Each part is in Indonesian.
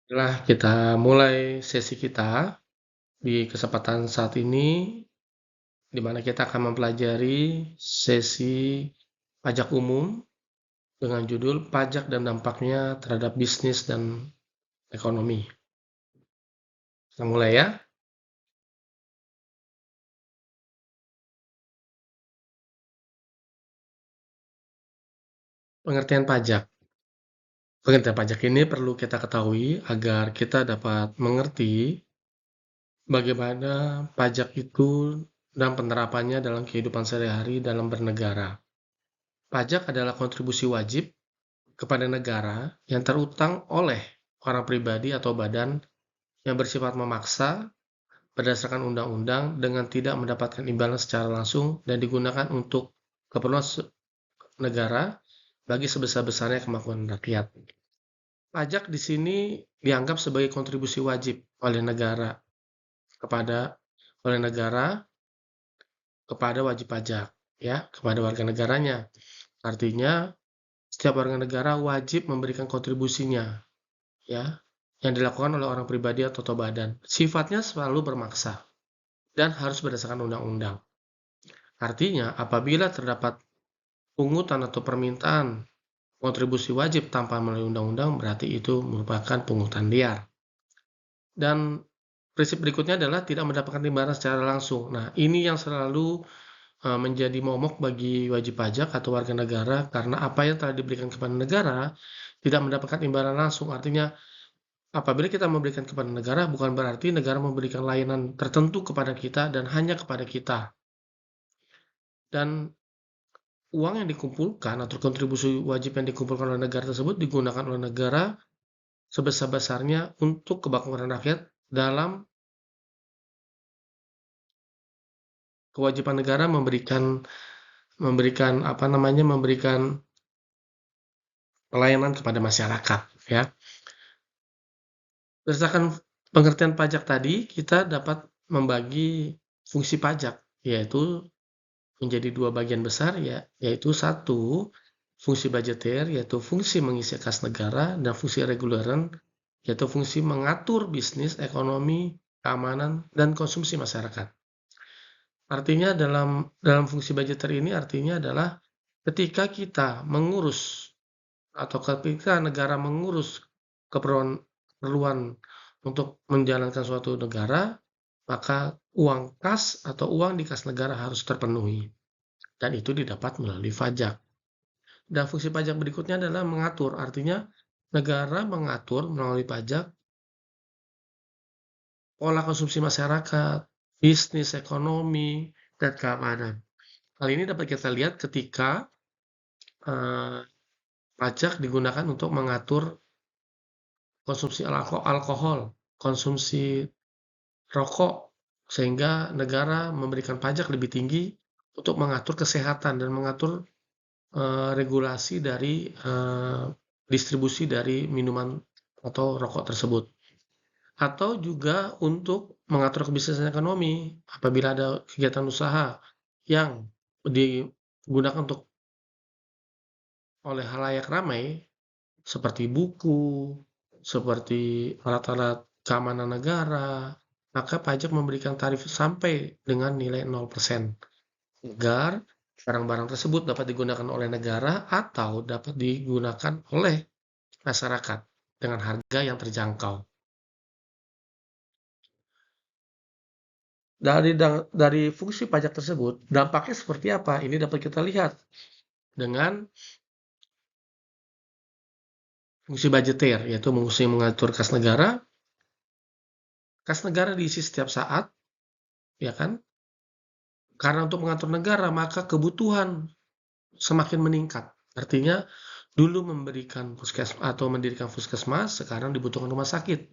Marilah kita mulai sesi kita di kesempatan saat ini, di mana kita akan mempelajari sesi pajak umum dengan judul Pajak dan Dampaknya Terhadap Bisnis dan Ekonomi. Kita mulai ya. Pengertian pajak. Pengertian pajak ini perlu kita ketahui agar kita dapat mengerti bagaimana pajak itu dan penerapannya dalam kehidupan sehari-hari dalam bernegara. Pajak adalah kontribusi wajib kepada negara yang terutang oleh orang pribadi atau badan yang bersifat memaksa berdasarkan undang-undang dengan tidak mendapatkan imbalan secara langsung dan digunakan untuk keperluan negara bagi sebesar-besarnya kemampuan rakyat. Pajak di sini dianggap sebagai kontribusi wajib oleh negara kepada oleh negara kepada wajib pajak, ya, kepada warga negaranya. Artinya, setiap warga negara wajib memberikan kontribusinya, ya, yang dilakukan oleh orang pribadi atau badan. Sifatnya selalu bermaksa dan harus berdasarkan undang-undang. Artinya, apabila terdapat pungutan atau permintaan kontribusi wajib tanpa melalui undang-undang, berarti itu merupakan pungutan liar. Dan prinsip berikutnya adalah tidak mendapatkan imbalan secara langsung. Nah, ini yang selalu menjadi momok bagi wajib pajak atau warga negara karena apa yang telah diberikan kepada negara tidak mendapatkan imbalan langsung. Artinya, apabila kita memberikan kepada negara, bukan berarti negara memberikan layanan tertentu kepada kita dan hanya kepada kita. Dan uang yang dikumpulkan atau kontribusi wajib yang dikumpulkan oleh negara tersebut digunakan oleh negara sebesar-besarnya untuk kemakmuran rakyat dalam kewajiban negara memberikan memberikan pelayanan kepada masyarakat, ya. Berdasarkan pengertian pajak tadi, kita dapat membagi fungsi pajak, yaitu menjadi dua bagian besar, yaitu satu, fungsi budgeter, yaitu fungsi mengisi kas negara, dan fungsi reguleran, yaitu fungsi mengatur bisnis, ekonomi, keamanan, dan konsumsi masyarakat. Artinya dalam fungsi budgeter ini artinya adalah ketika kita mengurus atau ketika negara mengurus keperluan untuk menjalankan suatu negara, maka uang kas atau uang di kas negara harus terpenuhi. Dan itu didapat melalui pajak. Dan fungsi pajak berikutnya adalah mengatur, artinya negara mengatur melalui pajak pola konsumsi masyarakat, bisnis, ekonomi, dan keamanan. Hal ini dapat kita lihat ketika eh, pajak digunakan untuk mengatur konsumsi alkohol, konsumsi rokok, sehingga negara memberikan pajak lebih tinggi untuk mengatur kesehatan dan mengatur regulasi dari distribusi dari minuman atau rokok tersebut. Atau juga untuk mengatur kebiasaan ekonomi apabila ada kegiatan usaha yang digunakan untuk oleh halayak ramai seperti buku, seperti alat-alat keamanan negara, maka pajak memberikan tarif sampai dengan nilai 0% agar barang-barang tersebut dapat digunakan oleh negara atau dapat digunakan oleh masyarakat dengan harga yang terjangkau. Dari fungsi pajak tersebut, dampaknya seperti apa? Ini dapat kita lihat dengan fungsi budgeter, yaitu fungsi mengatur kas negara. Kas negara diisi setiap saat, ya kan? Karena untuk mengatur negara, maka kebutuhan semakin meningkat. Artinya, dulu memberikan puskesmas atau mendirikan puskesmas, sekarang dibutuhkan rumah sakit.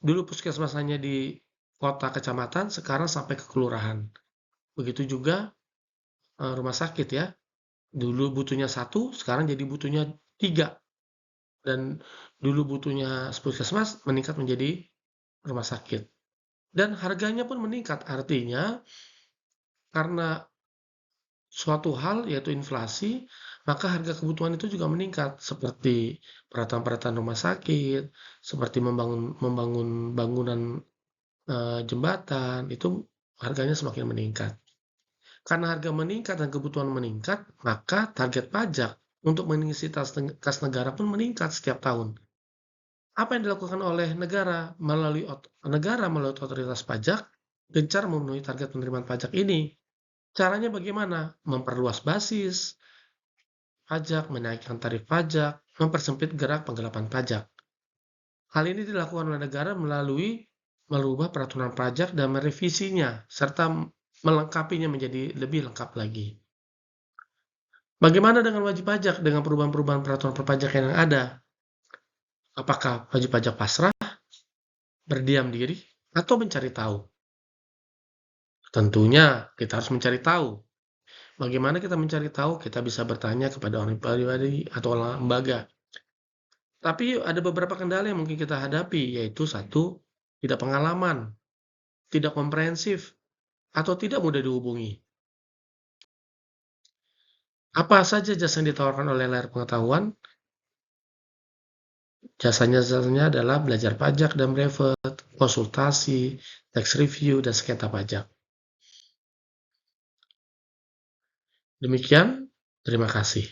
Dulu puskesmas hanya di kota kecamatan, sekarang sampai ke kelurahan. Begitu juga rumah sakit ya. Dulu butuhnya satu, sekarang jadi butuhnya 3. Dan dulu butuhnya puskesmas meningkat menjadi rumah sakit. Dan harganya pun meningkat. Artinya karena suatu hal, yaitu inflasi, maka harga kebutuhan itu juga meningkat, seperti peralatan-peralatan rumah sakit, seperti membangun membangun bangunan, jembatan, itu harganya semakin meningkat. Karena harga meningkat dan kebutuhan meningkat, maka target pajak untuk mengisi kas negara pun meningkat setiap tahun. Apa yang dilakukan oleh negara melalui otoritas pajak, gencar memenuhi target penerimaan pajak ini. Caranya bagaimana? Memperluas basis pajak, menaikkan tarif pajak, mempersempit gerak penggelapan pajak. Hal ini dilakukan oleh negara melalui merubah peraturan pajak dan merevisinya, serta melengkapinya menjadi lebih lengkap lagi. Bagaimana dengan wajib pajak dengan perubahan-perubahan peraturan perpajakan yang ada? Apakah wajib pajak pasrah, berdiam diri, atau mencari tahu? Tentunya kita harus mencari tahu. Bagaimana kita mencari tahu? Kita bisa bertanya kepada orang pribadi atau lembaga. Tapi ada beberapa kendala yang mungkin kita hadapi, yaitu satu, tidak pengalaman, tidak komprehensif, atau tidak mudah dihubungi. Apa saja jasa yang ditawarkan oleh layar pengetahuan? Jasanya adalah belajar pajak dan brevet, konsultasi, tax review, dan sengketa pajak. Demikian, terima kasih.